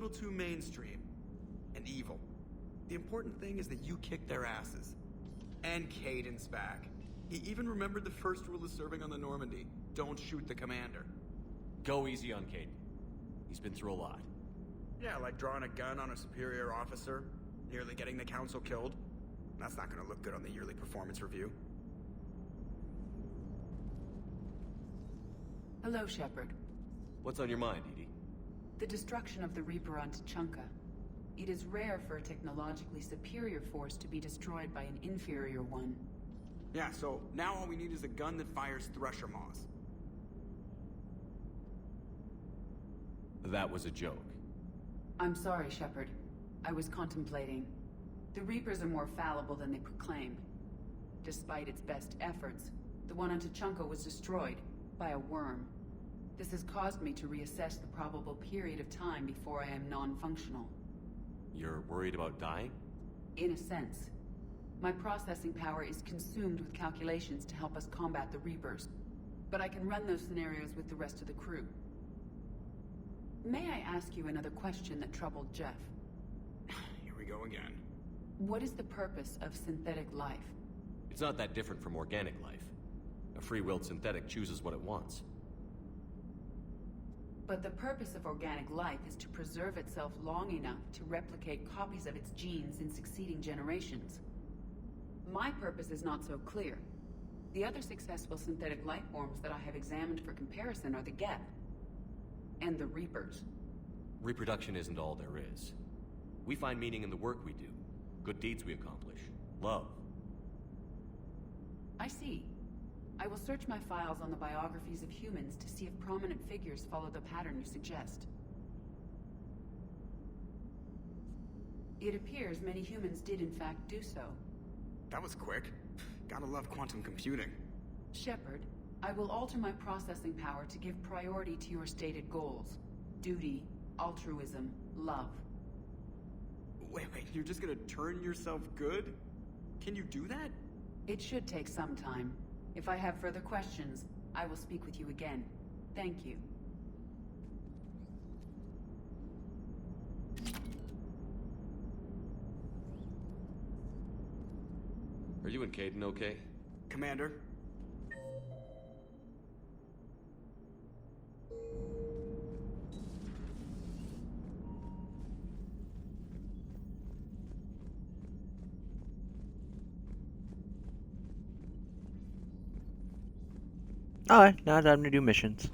little too mainstream. And evil. The important thing is that you kicked their asses. And Caden's back. He even remembered the first rule of serving on the Normandy. Don't shoot the commander. Go easy on Caden. He's been through a lot. Yeah, like drawing a gun on a superior officer, nearly getting the council killed. That's not gonna look good on the yearly performance review. Hello, Shepard. What's on your mind, Edie? The destruction of the Reaper on Tuchanka. It is rare for a technologically superior force to be destroyed by an inferior one. Yeah, so now all we need is a gun that fires Thresher Maws. That was a joke. I'm sorry, Shepard. I was contemplating. The Reapers are more fallible than they proclaim. Despite its best efforts, the one on Tuchanka was destroyed by a worm. This has caused me to reassess the probable period of time before I am non-functional. You're worried about dying? In a sense. My processing power is consumed with calculations to help us combat the Reapers. But I can run those scenarios with the rest of the crew. May I ask you another question that troubled Jeff? Here we go again. What is the purpose of synthetic life? It's not that different from organic life. A free-willed synthetic chooses what it wants. But the purpose of organic life is to preserve itself long enough to replicate copies of its genes in succeeding generations. My purpose is not so clear. The other successful synthetic life forms that I have examined for comparison are the Geth and the Reapers. Reproduction isn't all there is. We find meaning in the work we do, good deeds we accomplish, love. I see. I will search my files on the biographies of humans to see if prominent figures follow the pattern you suggest. It appears many humans did in fact do so. That was quick. Gotta love quantum computing. Shepard, I will alter my processing power to give priority to your stated goals. Duty, altruism, love. Wait, you're just gonna turn yourself good? Can you do that? It should take some time. If I have further questions, I will speak with you again. Thank you. Are you and Caden okay? Commander? Alright, now time to do missions.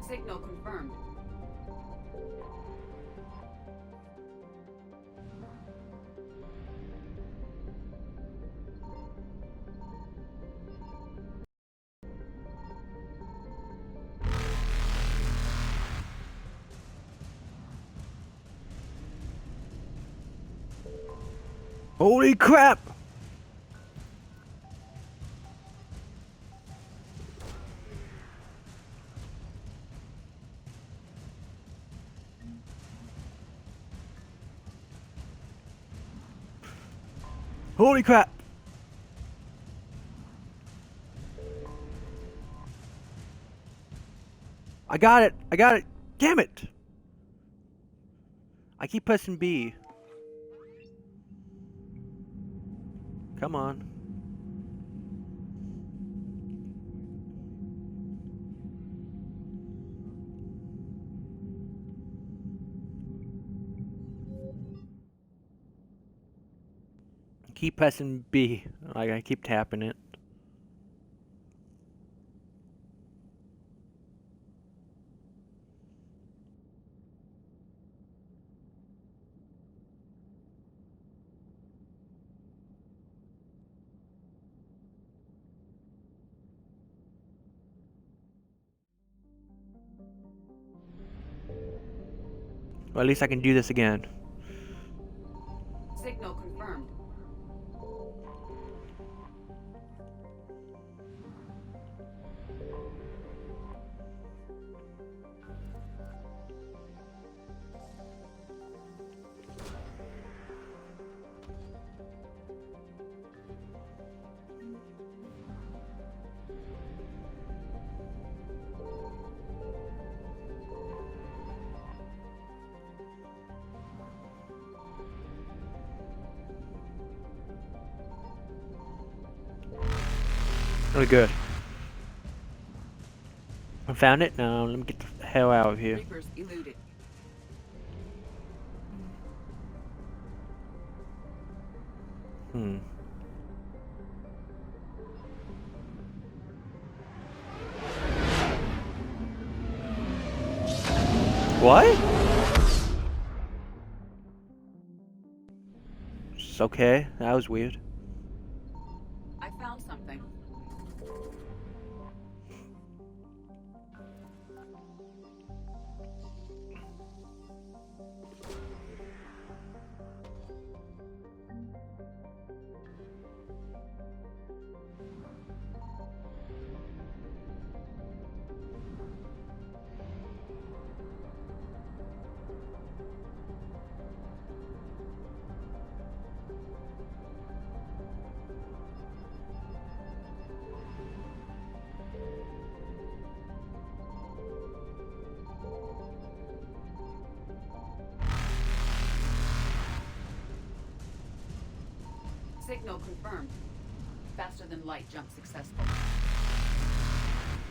Signal confirmed. Holy crap! Holy crap! I got it! I got it! Damn it! I keep pressing B. Come on. Keep pressing B. I keep tapping it. Or at least I can do this again. Signal confirmed. Really good. I found it. Now let me get the hell out of here. Reapers eluded. What? It's okay. That was weird. I found something. Signal confirmed. Faster than light jump successful.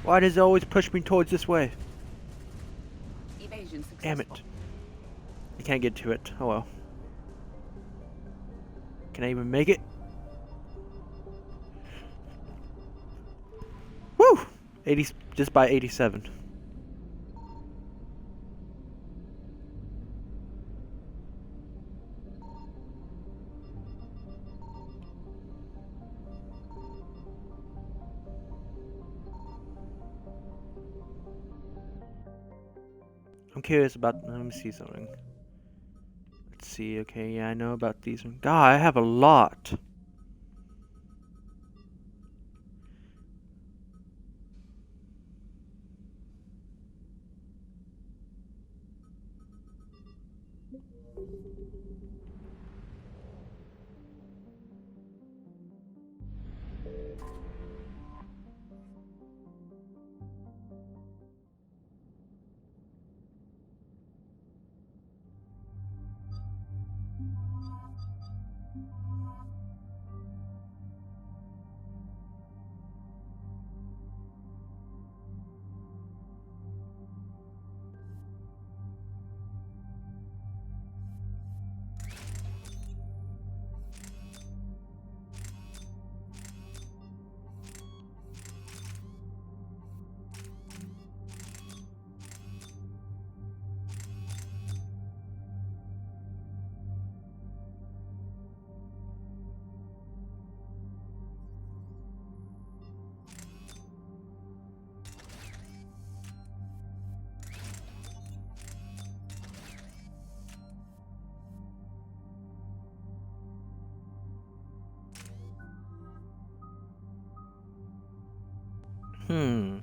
Why does it always push me towards this way? Evasion successful. Damn it. I can't get to it. Oh well. Can I even make it? Woo! 80, just by 87. I'm curious about. Let me see something. Let's see. Okay, yeah, I know about these. God, I have a lot. Hmm.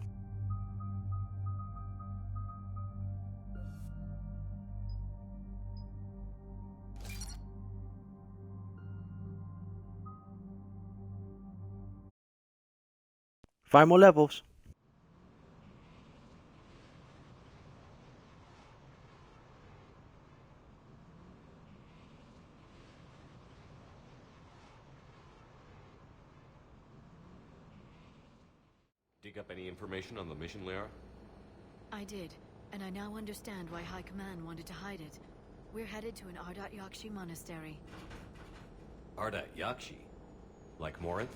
Five more levels. Dig up any information on the mission, Liara? I did, and I now understand why High Command wanted to hide it. We're headed to an Ardat Yakshi monastery. Ardat Yakshi? Like Morinth?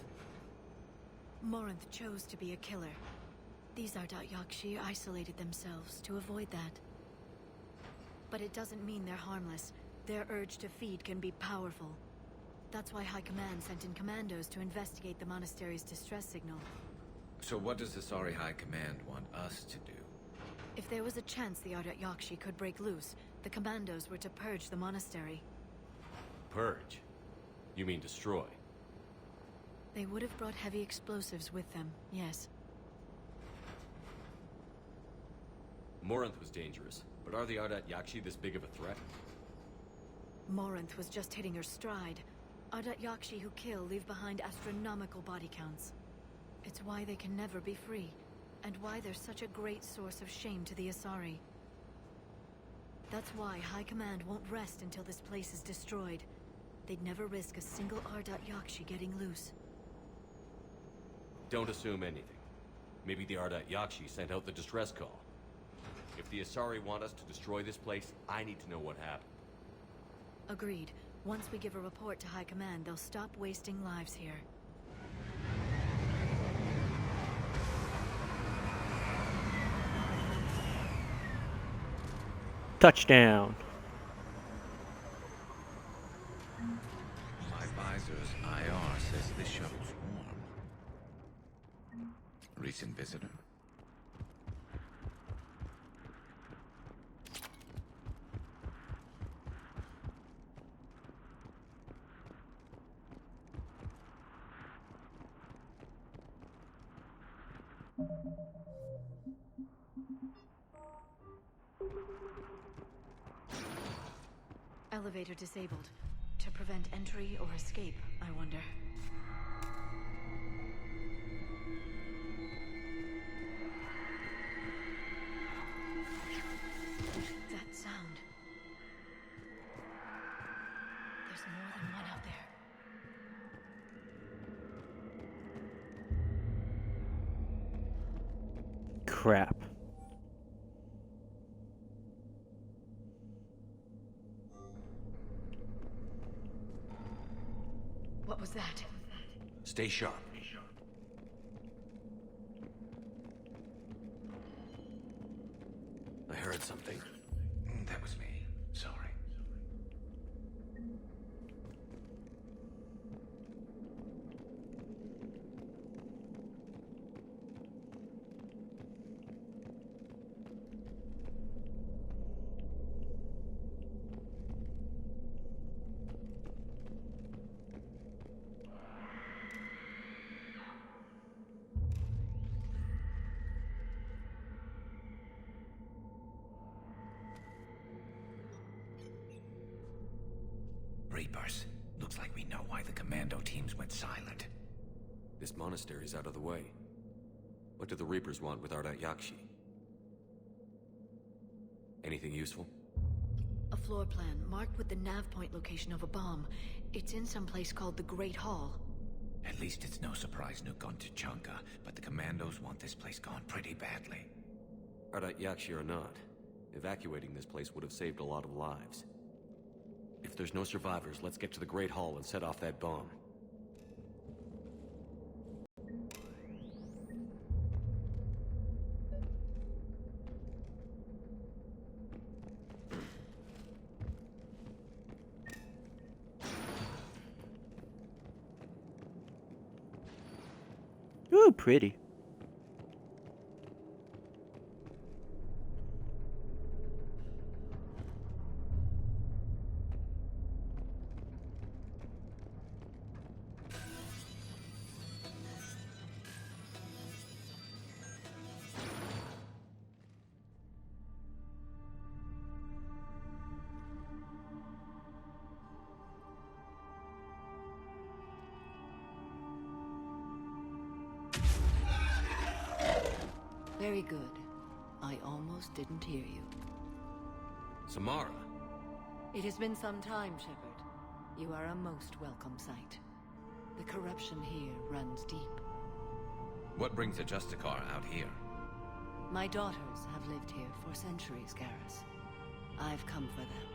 Morinth chose to be a killer. These Ardat Yakshi isolated themselves to avoid that. But it doesn't mean they're harmless. Their urge to feed can be powerful. That's why High Command sent in commandos to investigate the monastery's distress signal. So what does the Asari High Command want us to do? If there was a chance the Ardat Yakshi could break loose, The commandos were to purge the monastery. Purge? You mean destroy? They would have brought heavy explosives with them, yes. Morinth was dangerous, but are the Ardat Yakshi this big of a threat? Morinth was just hitting her stride. Ardat Yakshi who kill leave behind astronomical body counts. It's why they can never be free, and why they're such a great source of shame to the Asari. That's why High Command won't rest until this place is destroyed. They'd never risk a single Ardat Yakshi getting loose. Don't assume anything. Maybe the Ardat Yakshi sent out the distress call. If the Asari want us to destroy this place, I need to know what happened. Agreed. Once we give a report to High Command, they'll stop wasting lives here. Touchdown. My visor's IR says this shuttle's warm. Recent visitor? Elevator disabled. To prevent entry or escape, I wonder. That sound. There's more than one out there. Crap. What was that? Stay sharp. I heard something. That was me. Sorry. Reapers. Looks like we know why the commando teams went silent. This monastery's out of the way. What do the Reapers want with Ardat Yakshi? Anything useful? A floor plan marked with the nav point location of a bomb. It's in some place called the Great Hall. At least it's no surprise nuke on Tuchanka, but the commandos want this place gone pretty badly. Ardat Yakshi or not, evacuating this place would have saved a lot of lives. If there's no survivors, let's get to the Great Hall and set off that bomb. Ooh, pretty. Very good. I almost didn't hear you. Samara! It has been some time, Shepard. You are a most welcome sight. The corruption here runs deep. What brings the Justicar out here? My daughters have lived here for centuries, Garrus. I've come for them.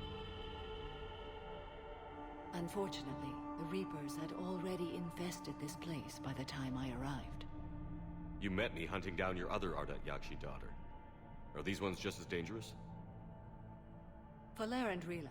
Unfortunately, the Reapers had already infested this place by the time I arrived. You met me hunting down your other Ardat Yakshi daughter. Are these ones just as dangerous? Falere and Rila